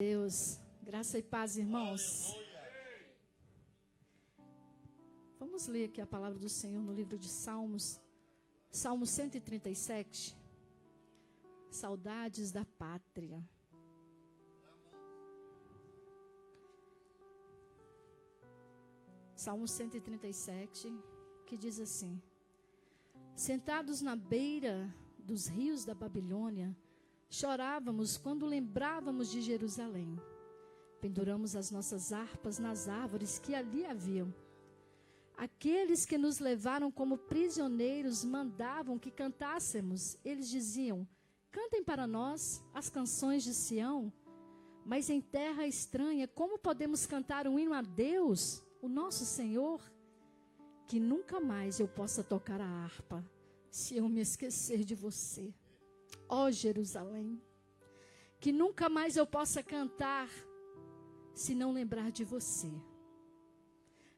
Deus, graça e paz, irmãos. Vamos ler aqui a palavra do Senhor no livro de Salmos, Salmo 137. Saudades da pátria. Salmo 137, que diz assim: Sentados na beira dos rios da Babilônia, chorávamos quando lembrávamos de Jerusalém. Penduramos as nossas harpas nas árvores que ali haviam. Aqueles que nos levaram como prisioneiros mandavam que cantássemos. Eles diziam: cantem para nós as canções de Sião. Mas em terra estranha, como podemos cantar um hino a Deus, o nosso Senhor? Que nunca mais eu possa tocar a harpa, se eu me esquecer de você. Ó Jerusalém, que nunca mais eu possa cantar, se não lembrar de você.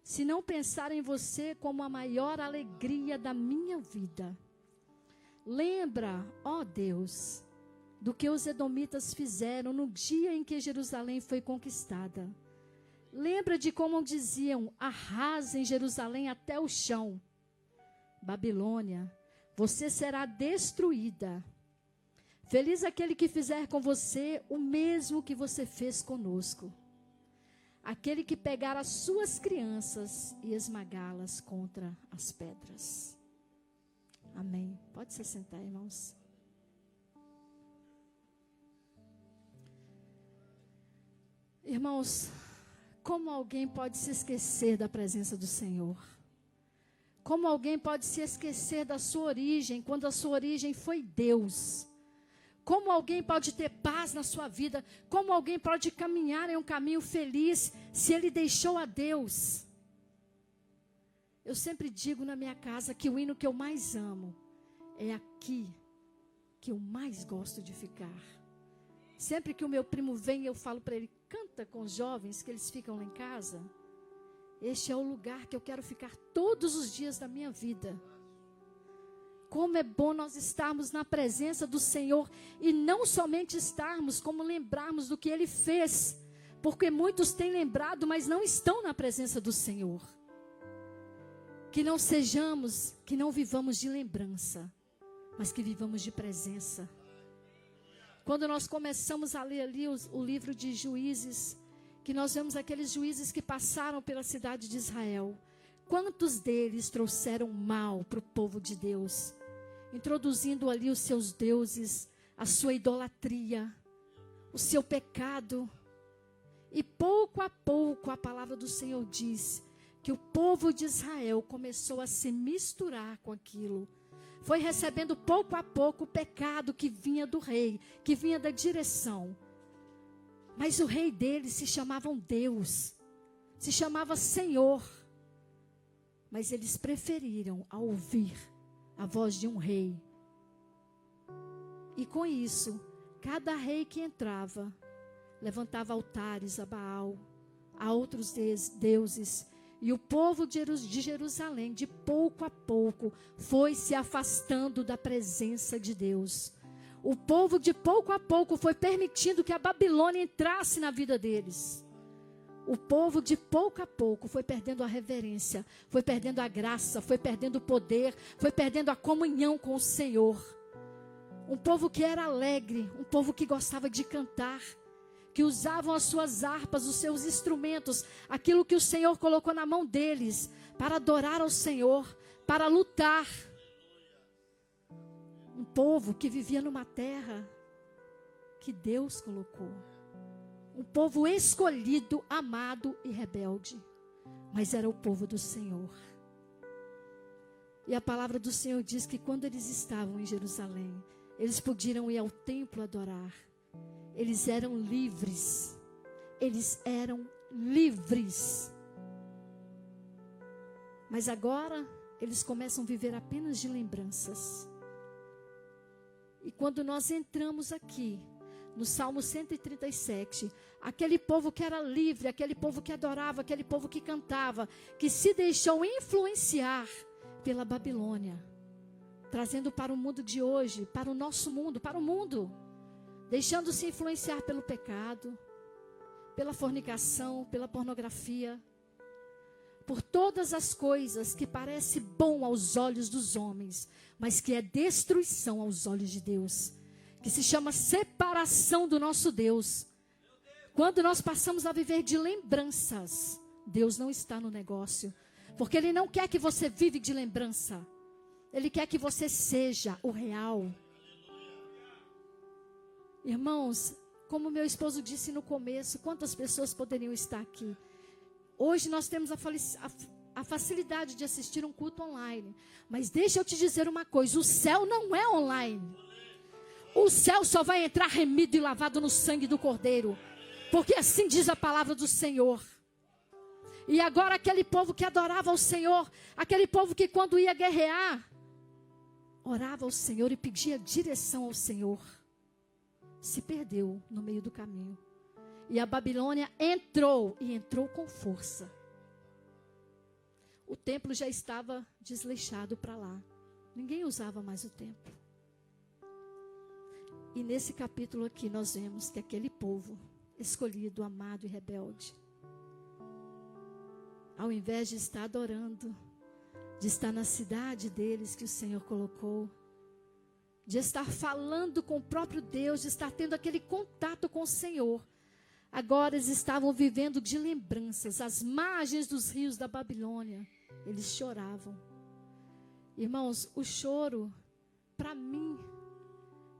Se não pensar em você como a maior alegria da minha vida. Lembra, ó Deus, do que os edomitas fizeram no dia em que Jerusalém foi conquistada. Lembra de como diziam: arrasem Jerusalém até o chão. Babilônia, você será destruída. Feliz aquele que fizer com você o mesmo que você fez conosco. Aquele que pegar as suas crianças e esmagá-las contra as pedras. Amém. Pode se sentar, irmãos. Irmãos, como alguém pode se esquecer da presença do Senhor? Como alguém pode se esquecer da sua origem, quando a sua origem foi Deus? Como alguém pode ter paz na sua vida? Como alguém pode caminhar em um caminho feliz se ele deixou a Deus? Eu sempre digo na minha casa que o hino que eu mais amo é aqui que eu mais gosto de ficar. Sempre que o meu primo vem, eu falo para ele: canta com os jovens que eles ficam lá em casa. Este é o lugar que eu quero ficar todos os dias da minha vida. Como é bom nós estarmos na presença do Senhor e não somente estarmos, como lembrarmos do que Ele fez. Porque muitos têm lembrado, mas não estão na presença do Senhor. Que não sejamos, que não vivamos de lembrança, mas que vivamos de presença. Quando nós começamos a ler ali o livro de Juízes, que nós vemos aqueles juízes que passaram pela cidade de Israel. Quantos deles trouxeram mal para o povo de Deus? Introduzindo ali os seus deuses, a sua idolatria, o seu pecado. E pouco a pouco a palavra do Senhor diz que o povo de Israel começou a se misturar com aquilo. Foi recebendo pouco a pouco o pecado que vinha do rei, que vinha da direção. Mas o rei deles se chamava Deus, se chamava Senhor. Mas eles preferiram a ouvir a voz de um rei. E com isso, cada rei que entrava, levantava altares a Baal, a outros deuses. E o povo de Jerusalém, de pouco a pouco, foi se afastando da presença de Deus. O povo de pouco a pouco foi permitindo que a Babilônia entrasse na vida deles. O povo de pouco a pouco foi perdendo a reverência, foi perdendo a graça, foi perdendo o poder, foi perdendo a comunhão com o Senhor. Um povo que era alegre, um povo que gostava de cantar, que usavam as suas harpas, os seus instrumentos, aquilo que o Senhor colocou na mão deles, para adorar ao Senhor, para lutar. Um povo que vivia numa terra que Deus colocou. Um povo escolhido, amado e rebelde. Mas era o povo do Senhor. E a palavra do Senhor diz que quando eles estavam em Jerusalém, eles podiam ir ao templo adorar. Eles eram livres. Eles eram livres. Mas agora, eles começam a viver apenas de lembranças. E quando nós entramos aqui, no Salmo 137, aquele povo que era livre, aquele povo que adorava, aquele povo que cantava, que se deixou influenciar pela Babilônia, trazendo para o mundo de hoje, para o nosso mundo, para o mundo, deixando-se influenciar pelo pecado, pela fornicação, pela pornografia, por todas as coisas que parece bom aos olhos dos homens, mas que é destruição aos olhos de Deus, que se chama separação do nosso Deus. Quando nós passamos a viver de lembranças, Deus não está no negócio, porque Ele não quer que você vive de lembrança. Ele quer que você seja o real. Irmãos, como meu esposo disse no começo, quantas pessoas poderiam estar aqui? Hoje nós temos a facilidade de assistir um culto online. Mas deixa eu te dizer uma coisa, o céu não é online. O céu só vai entrar remido e lavado no sangue do Cordeiro. Porque assim diz a palavra do Senhor. E agora aquele povo que adorava ao Senhor, aquele povo que quando ia guerrear, orava ao Senhor e pedia direção ao Senhor, se perdeu no meio do caminho. E a Babilônia entrou, e entrou com força. O templo já estava desleixado para lá. Ninguém usava mais o templo. E nesse capítulo aqui nós vemos que aquele povo escolhido, amado e rebelde, ao invés de estar adorando, de estar na cidade deles que o Senhor colocou, de estar falando com o próprio Deus, de estar tendo aquele contato com o Senhor, agora eles estavam vivendo de lembranças, às margens dos rios da Babilônia. Eles choravam. Irmãos, o choro, para mim,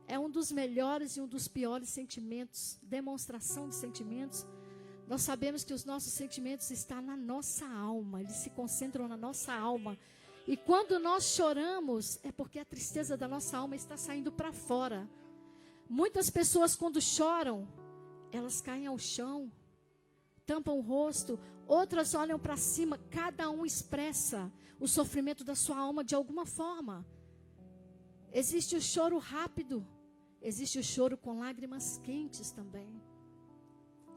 é um dos melhores e um dos piores sentimentos, demonstração de sentimentos. Nós sabemos que os nossos sentimentos estão na nossa alma, eles se concentram na nossa alma. E quando nós choramos, é porque a tristeza da nossa alma está saindo para fora. Muitas pessoas, quando choram, elas caem ao chão, tampam o rosto, outras olham para cima, cada um expressa o sofrimento da sua alma de alguma forma. Existe o choro rápido, existe o choro com lágrimas quentes também.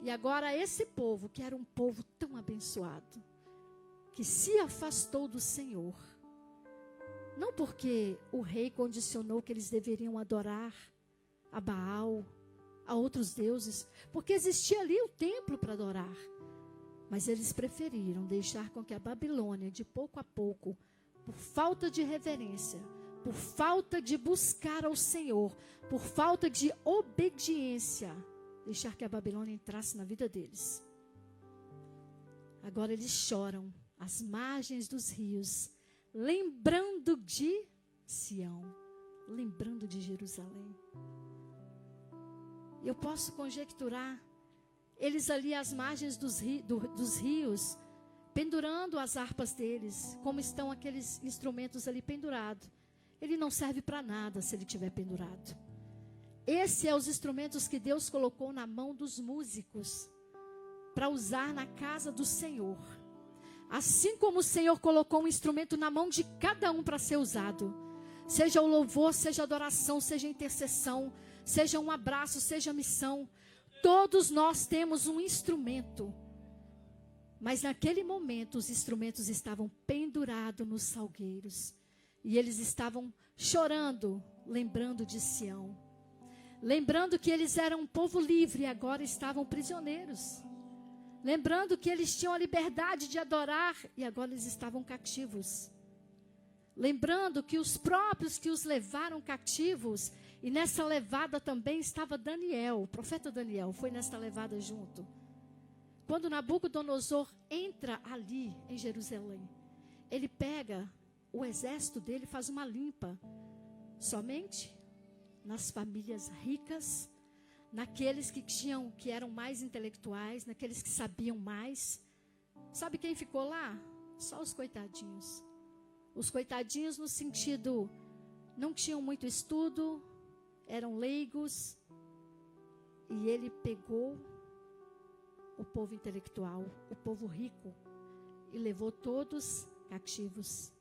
E agora esse povo, que era um povo tão abençoado, que se afastou do Senhor, não porque o rei condicionou que eles deveriam adorar a Baal, a outros deuses, porque existia ali o templo para adorar. Mas eles preferiram deixar com que a Babilônia, de pouco a pouco, por falta de reverência, por falta de buscar ao Senhor, por falta de obediência, deixar que a Babilônia entrasse na vida deles. Agora eles choram às margens dos rios, lembrando de Sião, lembrando de Jerusalém. Eu posso conjecturar, eles ali às margens dos rios, pendurando as harpas deles, como estão aqueles instrumentos ali pendurados. Ele não serve para nada se ele estiver pendurado. Esses são os instrumentos que Deus colocou na mão dos músicos, para usar na casa do Senhor. Assim como o Senhor colocou um instrumento na mão de cada um para ser usado. Seja o louvor, seja a adoração, seja a intercessão, seja um abraço, seja a missão. Todos nós temos um instrumento. Mas naquele momento os instrumentos estavam pendurados nos salgueiros. E eles estavam chorando, lembrando de Sião. Lembrando que eles eram um povo livre e agora estavam prisioneiros. Lembrando que eles tinham a liberdade de adorar e agora eles estavam cativos. Lembrando que os próprios que os levaram cativos, e nessa levada também estava Daniel, o profeta Daniel, foi nessa levada junto. Quando Nabucodonosor entra ali em Jerusalém, ele pega o exército dele, faz uma limpa, somente nas famílias ricas, naqueles que eram mais intelectuais, naqueles que sabiam mais. Sabe quem ficou lá? Só os coitadinhos. Os coitadinhos no sentido, não tinham muito estudo, eram leigos. E ele pegou o povo intelectual, o povo rico, e levou todos cativos.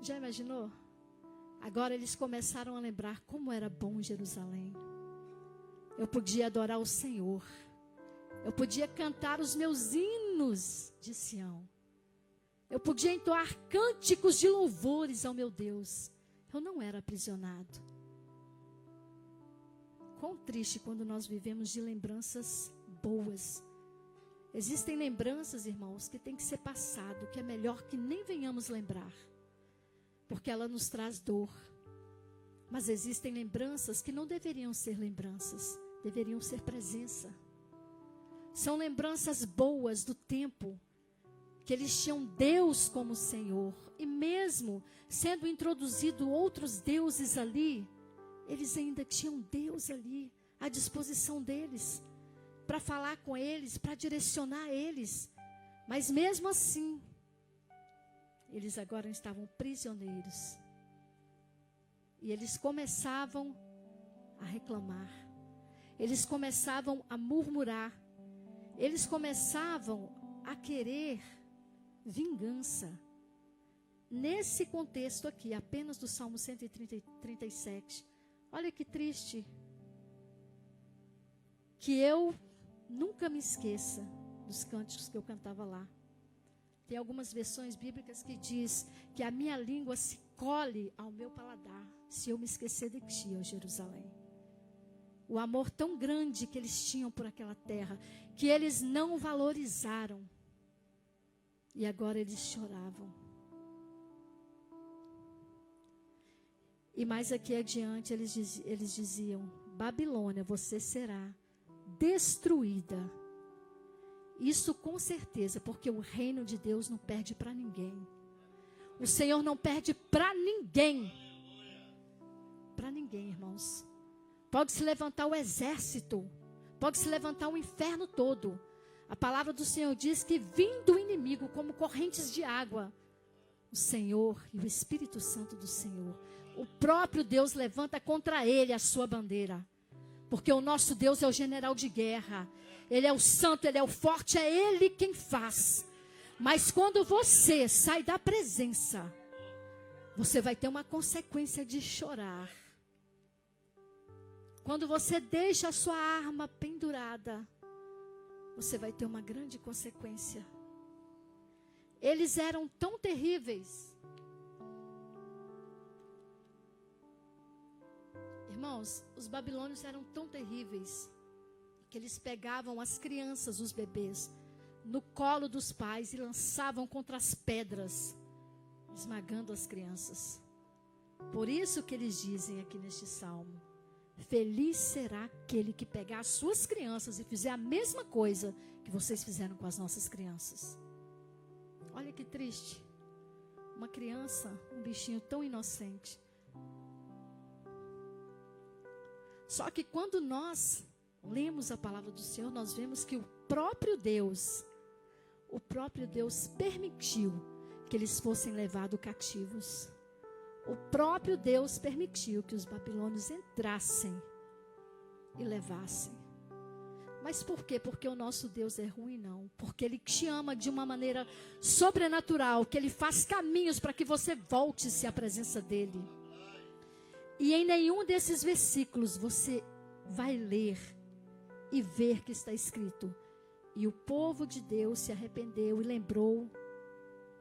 Já imaginou? Agora eles começaram a lembrar como era bom Jerusalém. Eu podia adorar o Senhor. Eu podia cantar os meus hinos de Sião. Eu podia entoar cânticos de louvores ao meu Deus. Eu não era aprisionado. Quão triste quando nós vivemos de lembranças boas. Existem lembranças, irmãos, que tem que ser passado, que é melhor que nem venhamos lembrar, porque ela nos traz dor. Mas existem lembranças que não deveriam ser lembranças, deveriam ser presença. São lembranças boas do tempo que eles tinham Deus como Senhor. E mesmo sendo introduzido outros deuses ali, eles ainda tinham Deus ali à disposição deles, para falar com eles, para direcionar eles. Mas mesmo assim, eles agora estavam prisioneiros. E eles começavam a reclamar. Eles começavam a murmurar. Eles começavam a querer vingança. Nesse contexto aqui, apenas do Salmo 137. Olha que triste. Que eu nunca me esqueça dos cânticos que eu cantava lá. Tem algumas versões bíblicas que diz que a minha língua se colhe ao meu paladar, se eu me esquecer de ti, ó Jerusalém. O amor tão grande que eles tinham por aquela terra, que eles não valorizaram. E agora eles choravam. E mais aqui adiante eles diziam: Babilônia, você será destruída. Isso com certeza, porque o reino de Deus não perde para ninguém. O Senhor não perde para ninguém. Para ninguém, irmãos. Pode se levantar o exército, pode se levantar o inferno todo. A palavra do Senhor diz que vindo o inimigo como correntes de água, o Senhor e o Espírito Santo do Senhor, o próprio Deus levanta contra ele a sua bandeira. Porque o nosso Deus é o general de guerra. Ele é o santo, ele é o forte, é ele quem faz. Mas quando você sai da presença, você vai ter uma consequência de chorar. Quando você deixa a sua arma pendurada, você vai ter uma grande consequência. Eles eram tão terríveis. Irmãos, os babilônios eram tão terríveis que eles pegavam as crianças, os bebês, no colo dos pais e lançavam contra as pedras, esmagando as crianças. Por isso que eles dizem aqui neste salmo: feliz será aquele que pegar as suas crianças e fizer a mesma coisa que vocês fizeram com as nossas crianças. Olha que triste. Uma criança, um bichinho tão inocente. Só que quando nós lemos a palavra do Senhor, nós vemos que o próprio Deus permitiu que eles fossem levados cativos. O próprio Deus permitiu que os babilônios entrassem e levassem. Mas por quê? Porque o nosso Deus é ruim? Não. Porque Ele te ama de uma maneira sobrenatural, que Ele faz caminhos para que você volte-se à presença dEle. E em nenhum desses versículos você vai ler e ver que está escrito: e o povo de Deus se arrependeu e lembrou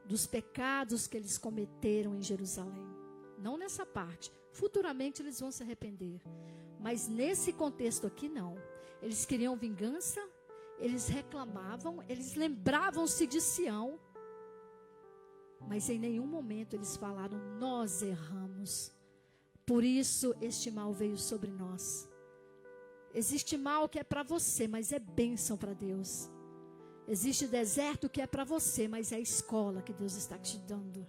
dos pecados que eles cometeram em Jerusalém. Não nessa parte. Futuramente eles vão se arrepender. Mas nesse contexto aqui não. Eles queriam vingança, eles reclamavam, eles lembravam-se de Sião. Mas em nenhum momento eles falaram: nós erramos. Por isso este mal veio sobre nós. Existe mal que é para você, mas é bênção para Deus. Existe deserto que é para você, mas é a escola que Deus está te dando.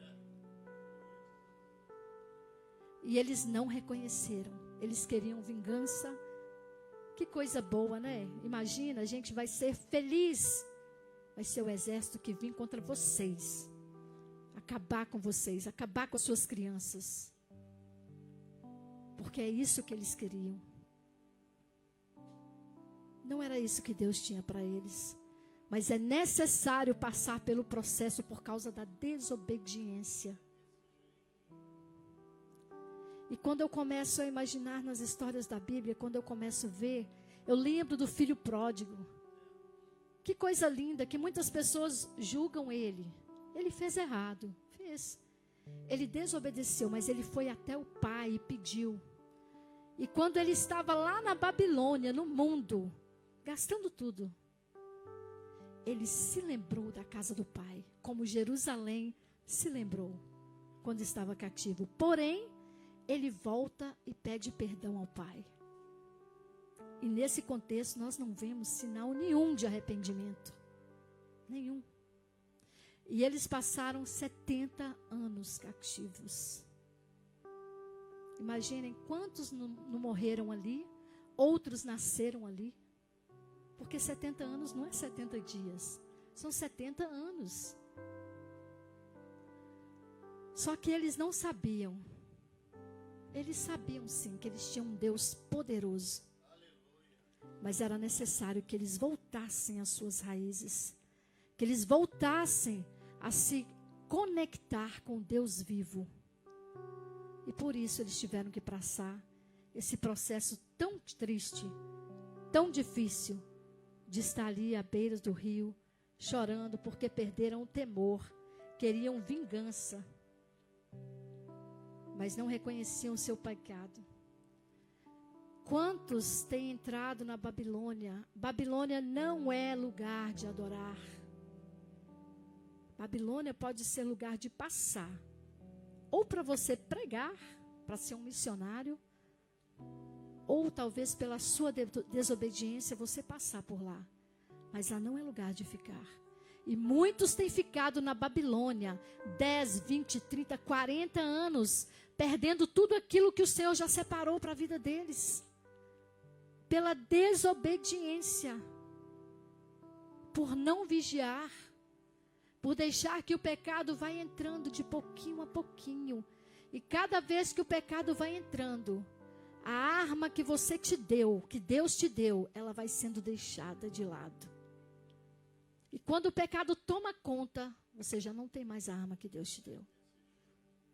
E eles não reconheceram. Eles queriam vingança. Que coisa boa, né? Imagina, a gente vai ser feliz. Vai ser o exército que vem contra vocês. Acabar com vocês, acabar com as suas crianças. Porque é isso que eles queriam. Não era isso que Deus tinha para eles. Mas é necessário passar pelo processo por causa da desobediência. E quando eu começo a imaginar nas histórias da Bíblia, quando eu começo a ver, eu lembro do filho pródigo. Que coisa linda, que muitas pessoas julgam ele. Ele fez errado, fez. Ele desobedeceu, mas ele foi até o pai e pediu. E quando ele estava lá na Babilônia, no mundo, gastando tudo, ele se lembrou da casa do Pai, como Jerusalém se lembrou quando estava cativo. Porém, ele volta e pede perdão ao Pai. E nesse contexto nós não vemos sinal nenhum de arrependimento. Nenhum. E eles passaram 70 anos cativos. Imaginem quantos não morreram ali, outros nasceram ali. Porque 70 anos não é 70 dias, são 70 anos. Só que eles não sabiam. Eles sabiam sim que eles tinham um Deus poderoso. Mas era necessário que eles voltassem às suas raízes. Que eles voltassem a se conectar com Deus vivo. E por isso eles tiveram que passar esse processo tão triste, tão difícil, de estar ali à beira do rio, chorando porque perderam o temor, queriam vingança, mas não reconheciam o seu pecado. Quantos têm entrado na Babilônia? Babilônia não é lugar de adorar. Babilônia pode ser lugar de passar, ou para você pregar, para ser um missionário, ou talvez pela sua desobediência você passar por lá. Mas lá não é lugar de ficar. E muitos têm ficado na Babilônia 10, 20, 30, 40 anos, perdendo tudo aquilo que o Senhor já separou para a vida deles. Pela desobediência, por não vigiar, por deixar que o pecado vai entrando de pouquinho a pouquinho. E cada vez que o pecado vai entrando, a arma que você te deu, que Deus te deu, ela vai sendo deixada de lado. E quando o pecado toma conta, você já não tem mais a arma que Deus te deu.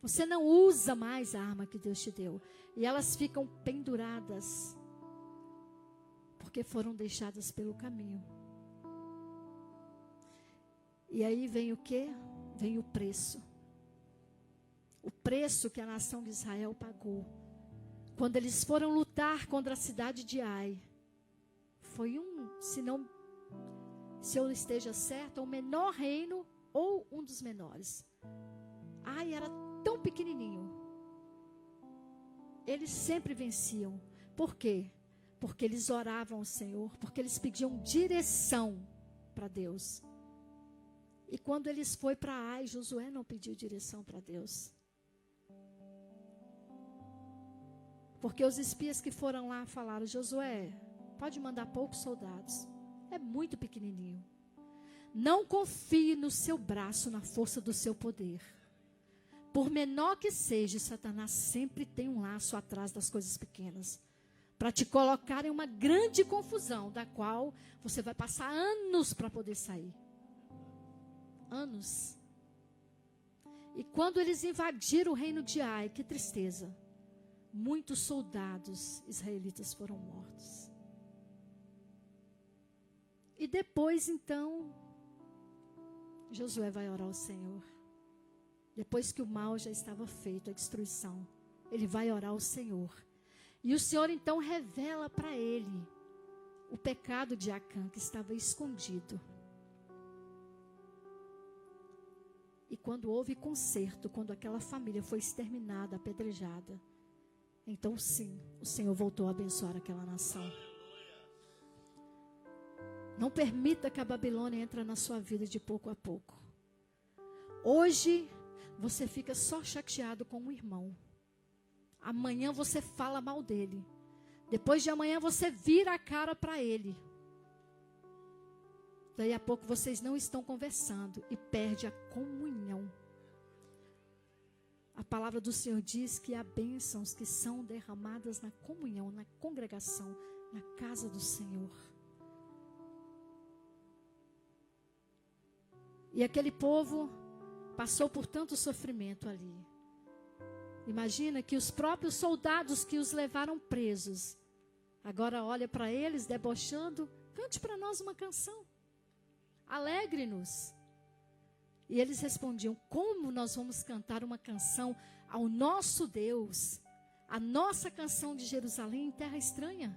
Você não usa mais a arma que Deus te deu. E elas ficam penduradas, porque foram deixadas pelo caminho. E aí vem o quê? Vem o preço. O preço que a nação de Israel pagou. Quando eles foram lutar contra a cidade de Ai, foi se eu esteja certo, o menor reino ou um dos menores. Ai era tão pequenininho. Eles sempre venciam. Por quê? Porque eles oravam ao Senhor, porque eles pediam direção para Deus. E quando eles foram para Ai, Josué não pediu direção para Deus. Porque os espias que foram lá falaram: Josué, pode mandar poucos soldados. É muito pequenininho. Não confie no seu braço, na força do seu poder. Por menor que seja, Satanás sempre tem um laço atrás das coisas pequenas. Para te colocar em uma grande confusão, da qual você vai passar anos para poder sair. Anos. E quando eles invadiram o reino de Ai, que tristeza. Muitos soldados israelitas foram mortos. E depois, então, Josué vai orar ao Senhor. Depois que o mal já estava feito, a destruição, ele vai orar ao Senhor. E o Senhor, então, revela para ele o pecado de Acã, que estava escondido. E quando houve conserto, quando aquela família foi exterminada, apedrejada, então sim, o Senhor voltou a abençoar aquela nação. Não permita que a Babilônia entre na sua vida de pouco a pouco. Hoje, você fica só chateado com um irmão. Amanhã você fala mal dele. Depois de amanhã você vira a cara para ele. Daí a pouco vocês não estão conversando e perde a comunhão. A palavra do Senhor diz que há bênçãos que são derramadas na comunhão, na congregação, na casa do Senhor. E aquele povo passou por tanto sofrimento ali. Imagina que os próprios soldados que os levaram presos, agora olha para eles debochando: cante para nós uma canção, alegre-nos. E eles respondiam: como nós vamos cantar uma canção ao nosso Deus, a nossa canção de Jerusalém em terra estranha?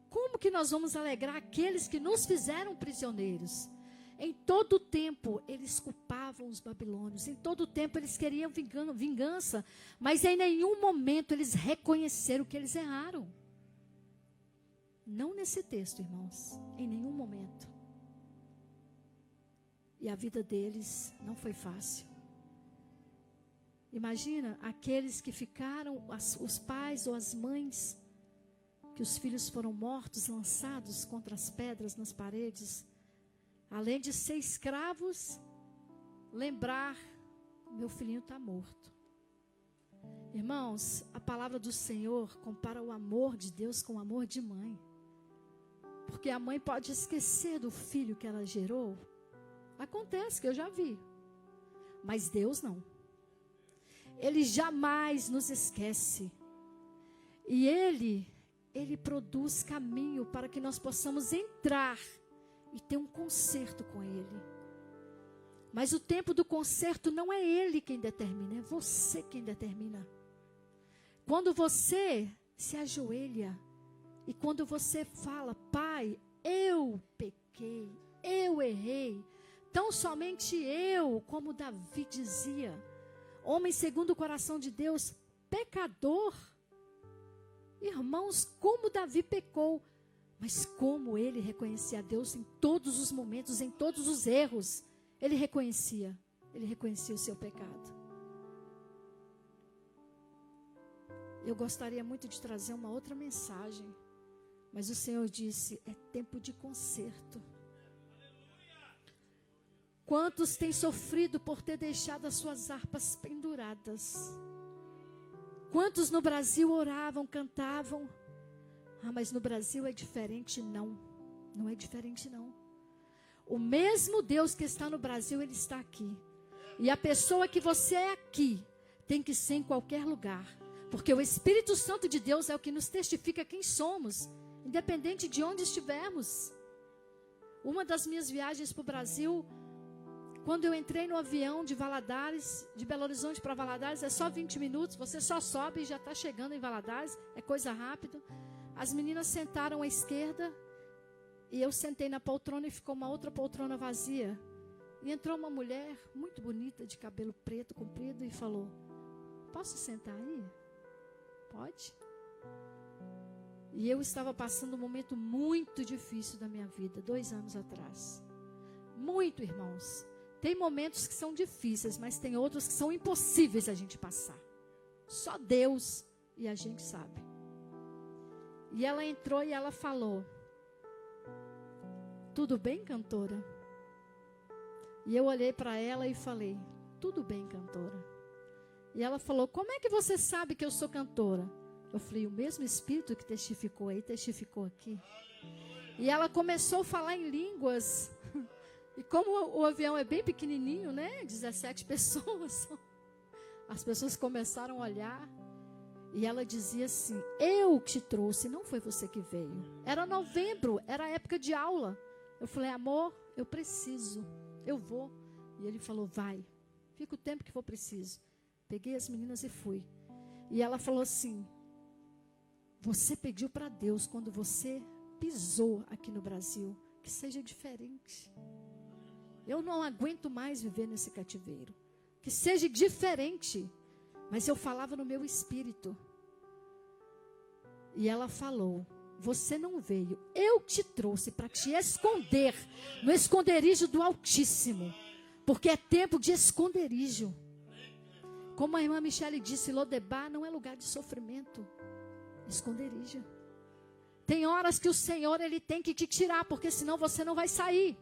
Como que nós vamos alegrar aqueles que nos fizeram prisioneiros? Em todo o tempo, eles culpavam os babilônios. Em todo o tempo, eles queriam vingança. Mas em nenhum momento, eles reconheceram que eles erraram. Não nesse texto, irmãos. Em nenhum momento. E a vida deles não foi fácil. Imagina aqueles que ficaram, os pais ou as mães, que os filhos foram mortos, lançados contra as pedras nas paredes. Além de ser escravos, lembrar, meu filhinho está morto. Irmãos, a palavra do Senhor compara o amor de Deus com o amor de mãe. Porque a mãe pode esquecer do filho que ela gerou. Acontece, que eu já vi. Mas Deus não. Ele jamais nos esquece. E Ele produz caminho para que nós possamos entrar e ter um concerto com Ele. Mas o tempo do concerto não é Ele quem determina, é você quem determina. Quando você se ajoelha e quando você fala, Pai, eu pequei, eu errei, tão somente eu, como Davi dizia, homem segundo o coração de Deus, pecador. Irmãos, como Davi pecou, mas como ele reconhecia a Deus em todos os momentos, em todos os erros, ele reconhecia o seu pecado. Eu gostaria muito de trazer uma outra mensagem, mas o Senhor disse, é tempo de conserto. Quantos têm sofrido por ter deixado as suas harpas penduradas? Quantos no Brasil oravam, cantavam? Mas no Brasil é diferente, não. Não é diferente, não. O mesmo Deus que está no Brasil, Ele está aqui. E a pessoa que você é aqui, tem que ser em qualquer lugar. Porque o Espírito Santo de Deus é o que nos testifica quem somos, independente de onde estivermos. Uma das minhas viagens para o Brasil, quando eu entrei no avião de Valadares, de Belo Horizonte para Valadares, é só 20 minutos, você só sobe e já está chegando em Valadares, é coisa rápida. As meninas sentaram à esquerda e eu sentei na poltrona e ficou uma outra poltrona vazia. E entrou uma mulher muito bonita, de cabelo preto, comprido, e falou, posso sentar aí? Pode? E eu estava passando um momento muito difícil da minha vida, 2 anos atrás. Muito, irmãos. Tem momentos que são difíceis, mas tem outros que são impossíveis a gente passar. Só Deus e a gente sabe. E ela entrou e ela falou, tudo bem, cantora? E eu olhei para ela e falei, tudo bem, cantora. E ela falou, como é que você sabe que eu sou cantora? Eu falei, o mesmo Espírito que testificou aí, testificou aqui. E ela começou a falar em línguas. E como o avião é bem pequenininho, né? 17 pessoas. As pessoas começaram a olhar. E ela dizia assim, eu te trouxe, não foi você que veio. Era novembro, era época de aula. Eu falei, amor, eu preciso, eu vou. E ele falou, vai, fica o tempo que for preciso. Peguei as meninas e fui. E ela falou assim, você pediu para Deus, quando você pisou aqui no Brasil, que seja diferente. Eu não aguento mais viver nesse cativeiro. Que seja diferente. Mas eu falava no meu espírito. E ela falou, você não veio, eu te trouxe para te esconder no esconderijo do Altíssimo. Porque é tempo de esconderijo. Como a irmã Michele disse, Lodebar não é lugar de sofrimento. Esconderijo. Tem horas que o Senhor ele tem que te tirar, porque senão você não vai sair.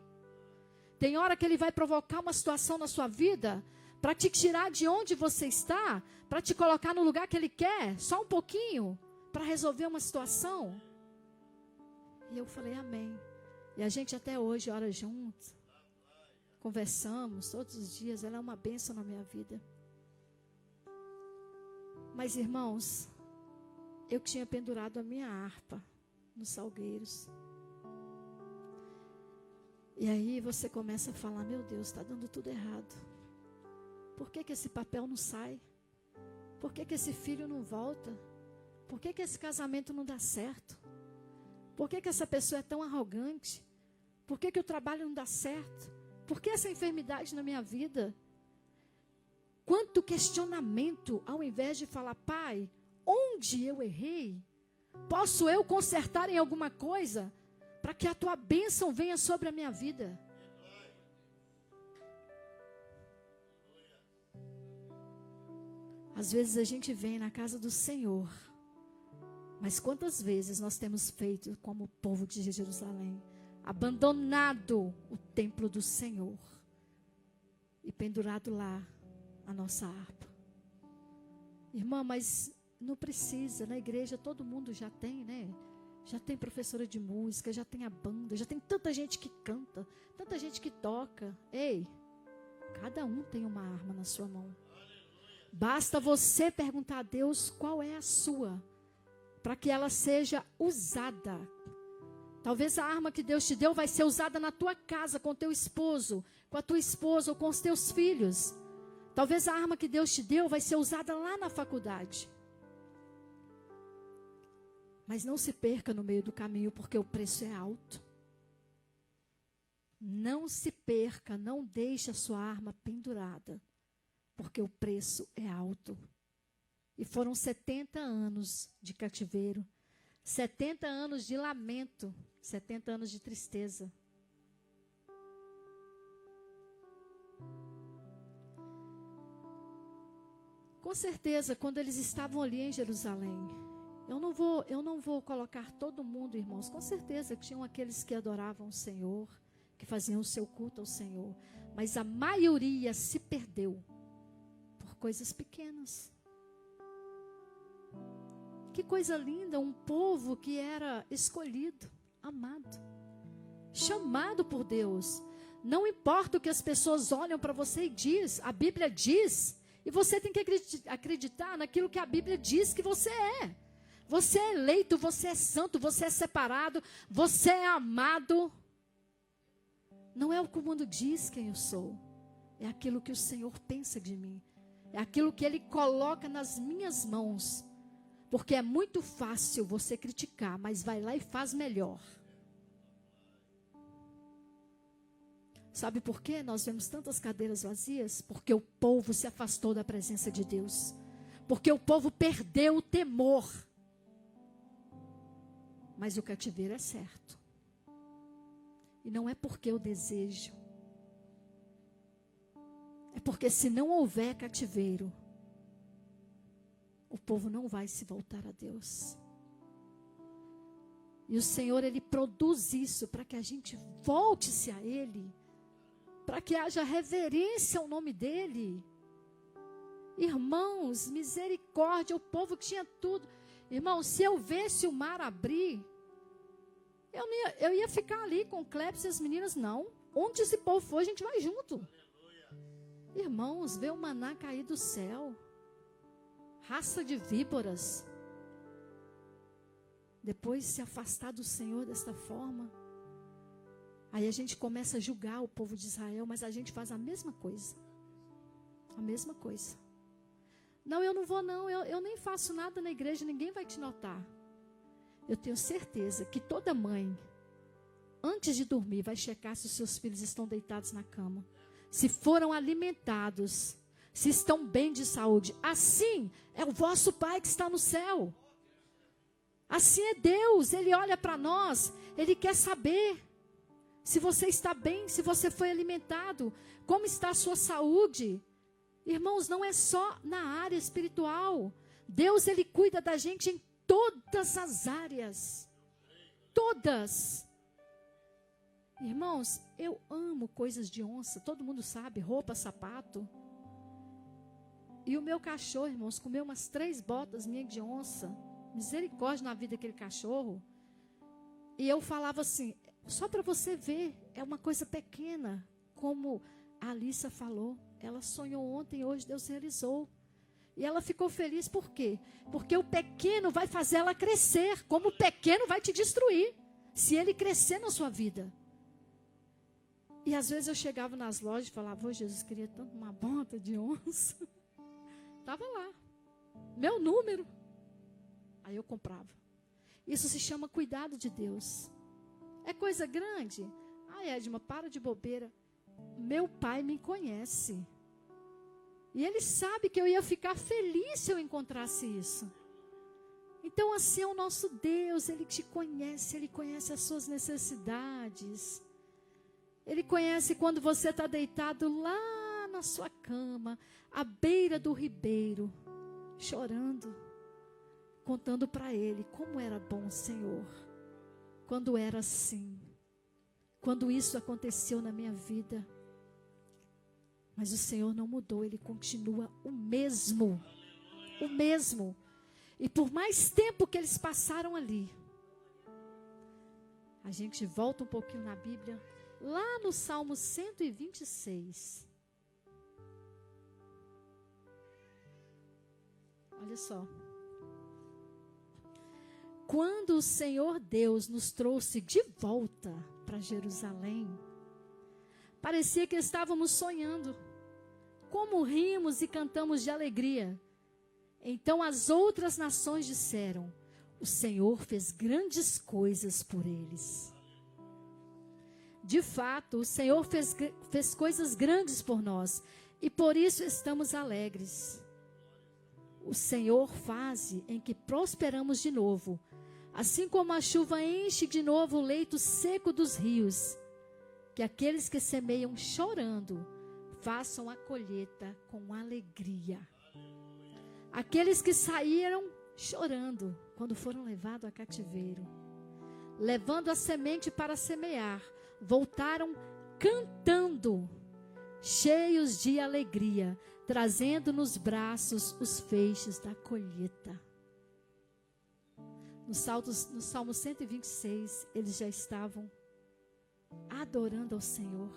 Tem hora que Ele vai provocar uma situação na sua vida para te tirar de onde você está, para te colocar no lugar que Ele quer, só um pouquinho, para resolver uma situação. E eu falei, amém. E a gente até hoje ora juntos, conversamos todos os dias, ela é uma bênção na minha vida. Mas irmãos, eu tinha pendurado a minha harpa nos salgueiros. E aí você começa a falar, meu Deus, está dando tudo errado. Por que esse papel não sai? Por que esse filho não volta? Por que esse casamento não dá certo? Por que essa pessoa é tão arrogante? Por que o trabalho não dá certo? Por que essa enfermidade na minha vida? Quanto questionamento, ao invés de falar, Pai, onde eu errei? Posso eu consertar em alguma coisa? Para que a tua bênção venha sobre a minha vida. Às vezes a gente vem na casa do Senhor, mas quantas vezes nós temos feito como o povo de Jerusalém, abandonado o templo do Senhor e pendurado lá a nossa harpa. Irmã, mas não precisa, na igreja todo mundo já tem, né? Já tem professora de música, já tem a banda, já tem tanta gente que canta, tanta gente que toca. Ei, cada um tem uma arma na sua mão. Basta você perguntar a Deus qual é a sua, para que ela seja usada. Talvez a arma que Deus te deu vai ser usada na tua casa, com teu esposo, com a tua esposa ou com os teus filhos. Talvez a arma que Deus te deu vai ser usada lá na faculdade. Mas não se perca no meio do caminho, porque o preço é alto. Não se perca, não deixe a sua arma pendurada, porque o preço é alto. E foram 70 anos de cativeiro, 70 anos de lamento, 70 anos de tristeza. Com certeza, quando eles estavam ali em Jerusalém, eu não vou colocar todo mundo, irmãos. Com certeza que tinham aqueles que adoravam o Senhor, que faziam o seu culto ao Senhor. Mas a maioria se perdeu por coisas pequenas. Que coisa linda, um povo que era escolhido, amado, chamado por Deus. Não importa o que as pessoas olham para você e diz, a Bíblia diz, e você tem que acreditar naquilo que a Bíblia diz que você é. Você é eleito, você é santo, você é separado, você é amado. Não é o que o mundo diz quem eu sou. É aquilo que o Senhor pensa de mim. É aquilo que Ele coloca nas minhas mãos. Porque é muito fácil você criticar, mas vai lá e faz melhor. Sabe por quê nós vemos tantas cadeiras vazias? Porque o povo se afastou da presença de Deus. Porque o povo perdeu o temor. Mas o cativeiro é certo. E não é porque eu desejo. É porque se não houver cativeiro, o povo não vai se voltar a Deus. E o Senhor, Ele produz isso para que a gente volte-se a Ele. Para que haja reverência ao nome dEle. Irmãos, misericórdia, o povo que tinha tudo. Irmãos, se eu visse o mar abrir, eu ia ficar ali com o Cleps e as meninas, não. Onde esse povo for, a gente vai junto. Irmãos, ver o maná cair do céu. Raça de víboras. Depois se afastar do Senhor desta forma. Aí a gente começa a julgar o povo de Israel, mas a gente faz a mesma coisa. A mesma coisa. Não, eu não vou não, eu nem faço nada na igreja, ninguém vai te notar. Eu tenho certeza que toda mãe, antes de dormir, vai checar se os seus filhos estão deitados na cama. Se foram alimentados, se estão bem de saúde. Assim é o vosso Pai que está no céu. Assim é Deus, Ele olha para nós, Ele quer saber se você está bem, se você foi alimentado, como está a sua saúde. Irmãos, não é só na área espiritual. Deus, Ele cuida da gente em todas as áreas. Todas. Irmãos, eu amo coisas de onça, todo mundo sabe, roupa, sapato. E o meu cachorro, irmãos, comeu umas 3 botas minhas de onça. Misericórdia na vida daquele cachorro. E eu falava assim, só para você ver, é uma coisa pequena, como a Alissa falou. Ela sonhou ontem e hoje Deus realizou. E ela ficou feliz por quê? Porque o pequeno vai fazer ela crescer, como o pequeno vai te destruir, se ele crescer na sua vida. E às vezes eu chegava nas lojas e falava, ô Jesus, queria tanto uma bota de onça. Estava lá, meu número. Aí eu comprava. Isso se chama cuidado de Deus. É coisa grande? Ai, Edma, para de bobeira. Meu pai me conhece. E ele sabe que eu ia ficar feliz se eu encontrasse isso. Então, assim é o nosso Deus. Ele te conhece, Ele conhece as suas necessidades. Ele conhece quando você está deitado lá na sua cama, à beira do ribeiro, chorando, contando para Ele como era bom, Senhor, quando era assim, quando isso aconteceu na minha vida. Mas o Senhor não mudou, Ele continua o mesmo. O mesmo. E por mais tempo que eles passaram ali, a gente volta um pouquinho na Bíblia, lá no Salmo 126. Olha só. Quando o Senhor Deus nos trouxe de volta para Jerusalém, parecia que estávamos sonhando. Como rimos e cantamos de alegria. Então as outras nações disseram: o Senhor fez grandes coisas por eles. De fato, o Senhor fez coisas grandes por nós, e por isso estamos alegres. O Senhor faz em que prosperamos de novo, assim como a chuva enche de novo o leito seco dos rios, que aqueles que semeiam chorando façam a colheita com alegria. Aqueles que saíram chorando quando foram levados a cativeiro, levando a semente para semear, voltaram cantando, cheios de alegria, trazendo nos braços os feixes da colheita. No Salmo 126, eles já estavam adorando ao Senhor.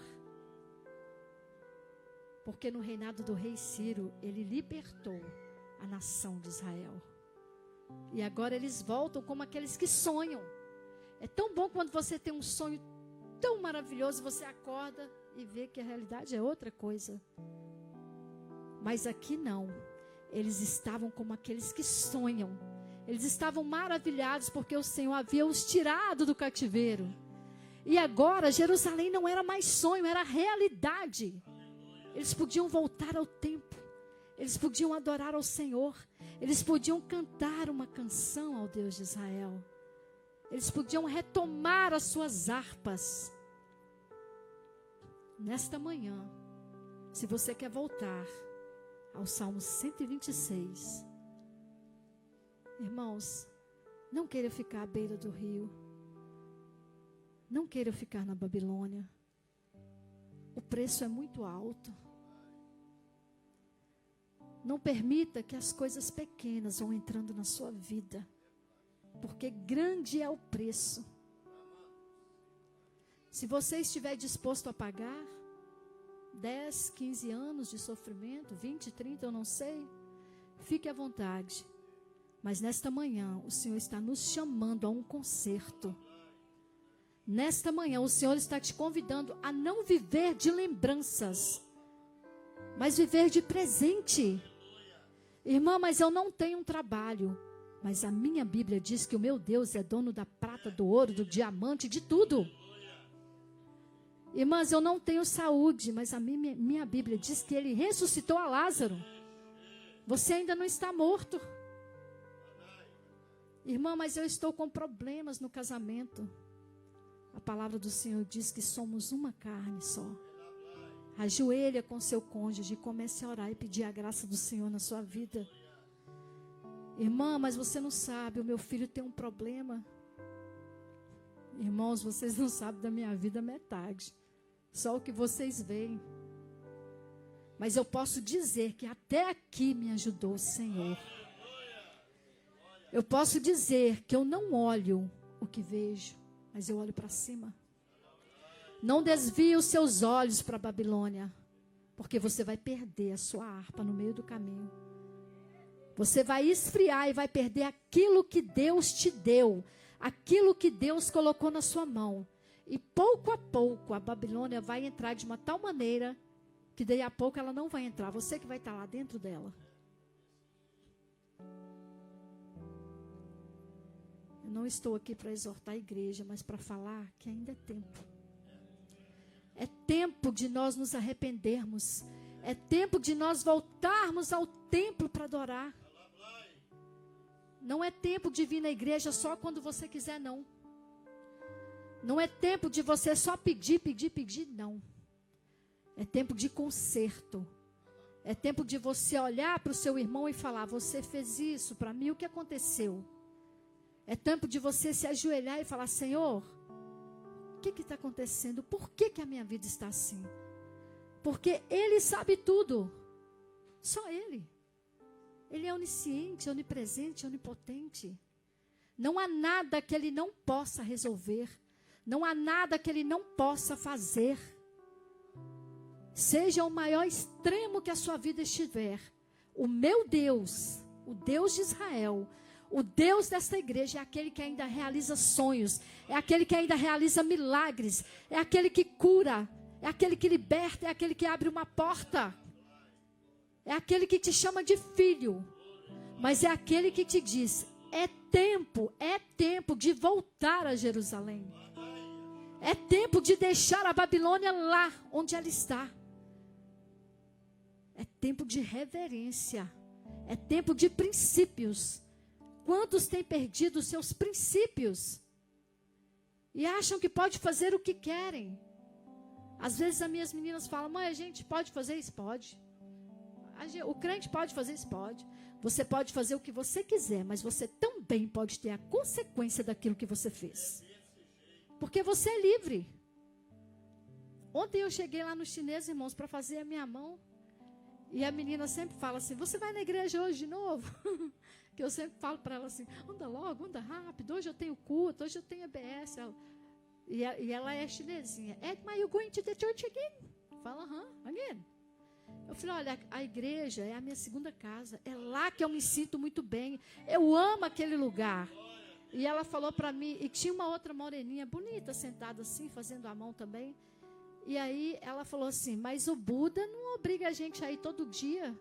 Porque no reinado do rei Ciro, ele libertou a nação de Israel. E agora eles voltam como aqueles que sonham. É tão bom quando você tem um sonho tão maravilhoso, você acorda e vê que a realidade é outra coisa. Mas aqui não. Eles estavam como aqueles que sonham. Eles estavam maravilhados porque o Senhor havia os tirado do cativeiro. E agora Jerusalém não era mais sonho, era realidade. Eles podiam voltar ao templo. Eles podiam adorar ao Senhor. Eles podiam cantar uma canção ao Deus de Israel. Eles podiam retomar as suas harpas. Nesta manhã, se você quer voltar ao Salmo 126, irmãos, não queira ficar à beira do rio. Não queira ficar na Babilônia. O preço é muito alto. Não permita que as coisas pequenas vão entrando na sua vida, porque grande é o preço. Se você estiver disposto a pagar 10, 15 anos de sofrimento, 20, 30, eu não sei, fique à vontade. Mas nesta manhã, o Senhor está nos chamando a um concerto. Nesta manhã, o Senhor está te convidando a não viver de lembranças, mas viver de presente. Irmã, mas eu não tenho um trabalho. Mas a minha Bíblia diz que o meu Deus é dono da prata, do ouro, do diamante, de tudo. Irmãs, eu não tenho saúde, mas a minha Bíblia diz que Ele ressuscitou a Lázaro. Você ainda não está morto. Irmã, mas eu estou com problemas no casamento. A palavra do Senhor diz que somos uma carne só. Ajoelha com seu cônjuge e comece a orar e pedir a graça do Senhor na sua vida. Irmã, mas você não sabe, o meu filho tem um problema. Irmãos, vocês não sabem da minha vida metade. Só o que vocês veem. Mas eu posso dizer que até aqui me ajudou o Senhor. Eu posso dizer que eu não olho o que vejo, mas eu olho para cima. Não desvie os seus olhos para a Babilônia, porque você vai perder a sua harpa no meio do caminho. Você vai esfriar e vai perder aquilo que Deus te deu, aquilo que Deus colocou na sua mão. E pouco a pouco a Babilônia vai entrar de uma tal maneira que daí a pouco ela não vai entrar, você que vai estar lá dentro dela. não estou aqui para exortar a igreja, mas para falar que ainda é tempo. É tempo de nós nos arrependermos. É tempo de nós voltarmos ao templo para adorar. Não é tempo de vir na igreja só quando você quiser, não. Não é tempo de você só pedir, não. É tempo de conserto. É tempo de você olhar para o seu irmão e falar: você fez isso para mim, o que aconteceu? É tempo de você se ajoelhar e falar: Senhor, o que está acontecendo? Por que a minha vida está assim? Porque Ele sabe tudo. Só Ele. Ele é onisciente, onipresente, onipotente. Não há nada que Ele não possa resolver. Não há nada que Ele não possa fazer. Seja o maior extremo que a sua vida estiver, o meu Deus, o Deus de Israel, o Deus desta igreja é aquele que ainda realiza sonhos, é aquele que ainda realiza milagres, é aquele que cura, é aquele que liberta, é aquele que abre uma porta, é aquele que te chama de filho, mas é aquele que te diz: é tempo de voltar a Jerusalém, é tempo de deixar a Babilônia lá onde ela está. É tempo de reverência. É tempo de princípios. Quantos têm perdido os seus princípios? E acham que pode fazer o que querem. Às vezes as minhas meninas falam: mãe, a gente pode fazer isso? Pode. O crente pode fazer isso? Pode. Você pode fazer o que você quiser, mas você também pode ter a consequência daquilo que você fez. Porque você é livre. Ontem eu cheguei lá no chinês, irmãos, para fazer a minha mão. E a menina sempre fala assim: você vai na igreja hoje de novo? Que eu sempre falo para ela assim: anda logo, anda rápido, hoje eu tenho culto, hoje eu tenho EBS. E ela é chinesinha. Are you going to the church again? Fala: again. Eu falei: olha, a igreja é a minha segunda casa, é lá que eu me sinto muito bem, eu amo aquele lugar. E ela falou para mim, e tinha uma outra moreninha bonita, sentada assim, fazendo a mão também. E aí ela falou assim: mas o Buda não obriga a gente a ir todo dia.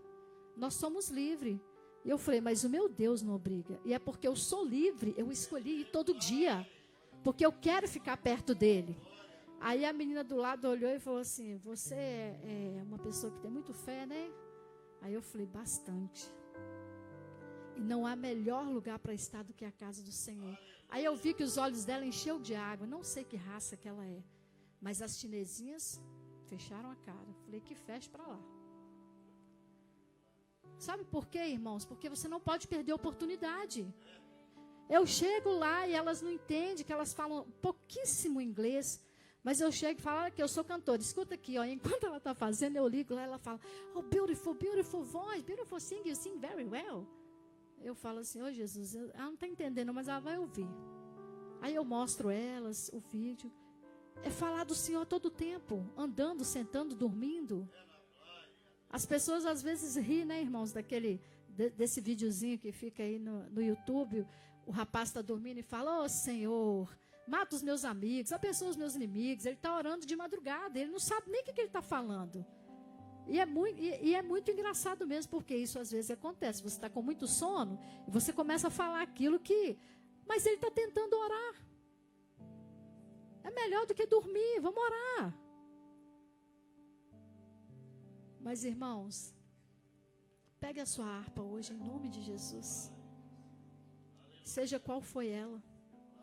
Nós somos livres. E eu falei: mas o meu Deus não obriga. E é porque eu sou livre, eu escolhi ir todo dia. Porque eu quero ficar perto dele. Aí a menina do lado olhou e falou assim: você é uma pessoa que tem muito fé, né? Aí eu falei: bastante. E não há melhor lugar para estar do que a casa do Senhor. Aí eu vi que os olhos dela encheu de água. Não sei que raça que ela é. Mas as chinesinhas fecharam a cara. Falei: que feche para lá. Sabe por quê, irmãos? Porque você não pode perder a oportunidade. Eu chego lá e elas não entendem, que elas falam pouquíssimo inglês. Mas eu chego e falo: que eu sou cantora. Escuta aqui, ó. Enquanto ela está fazendo, eu ligo lá e ela fala: oh, beautiful, beautiful voice, beautiful singing, you sing very well. Eu falo assim: oh, Jesus, ela não está entendendo, mas ela vai ouvir. Aí eu mostro elas o vídeo. É falar do Senhor todo o tempo, andando, sentando, dormindo. As pessoas às vezes riem, né, irmãos, desse videozinho que fica aí no YouTube. O rapaz está dormindo e fala: oh, Senhor, mata os meus amigos, abençoa os meus inimigos. Ele está orando de madrugada, ele não sabe nem o que ele está falando. E é muito engraçado mesmo, porque isso às vezes acontece. Você está com muito sono e você começa a falar aquilo que... Mas ele está tentando orar. É melhor do que dormir, vamos orar. Mas, irmãos, pegue a sua harpa hoje, em nome de Jesus. Seja qual foi ela.